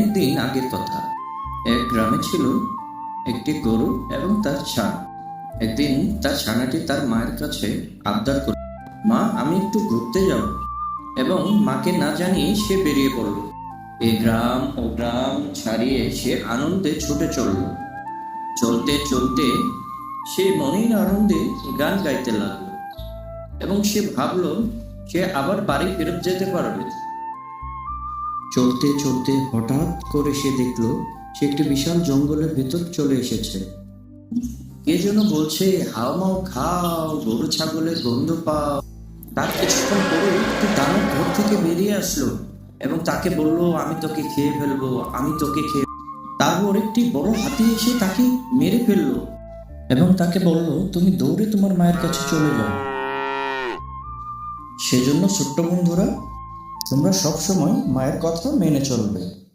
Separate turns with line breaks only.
দিন আগের কথা। এক গ্রামে ছিল একটি গরু এবং তার ছানা। একদিন তার ছানাটি তার মায়ের কাছে আবদার করল, মা, আমি একটু ঘুরতে যাব। এবং মাকে না জানিয়ে সে বেরিয়ে পড়ল। এই গ্রাম ও গ্রাম ছাড়িয়ে সে আনন্দে ছুটে চলল। চলতে চলতে সে মনের আনন্দে গান গাইতে লাগলো এবং সে ভাবলো সে আবার বাড়ি ফেরত যেতে পারবে। চলতে চলতে হঠাৎ করে সে দেখলো সে একটি বিশাল জঙ্গলের ভেতর চলে এসেছে। কে যেন বলছে, হাও মাও খাও, গরু ছাগলের গন্ধ পাও। তার কিছুক্ষণ পরে একটি দানব ঘর থেকে বেরিয়ে আসলো এবং তাকে বলল, আমি তোকে খেয়ে ফেলবো, আমি তোকে খেয়ে। তারপর একটি বড় হাতি এসে তাকে মেরে ফেললো এবং তাকে বলল, তুমি দৌড়ে তোমার মায়ের কাছে চলে যাও। সেজন্য ছোট্ট বন্ধুরা, তোমরা সবসময় মায়ের কথা মেনে চলবে।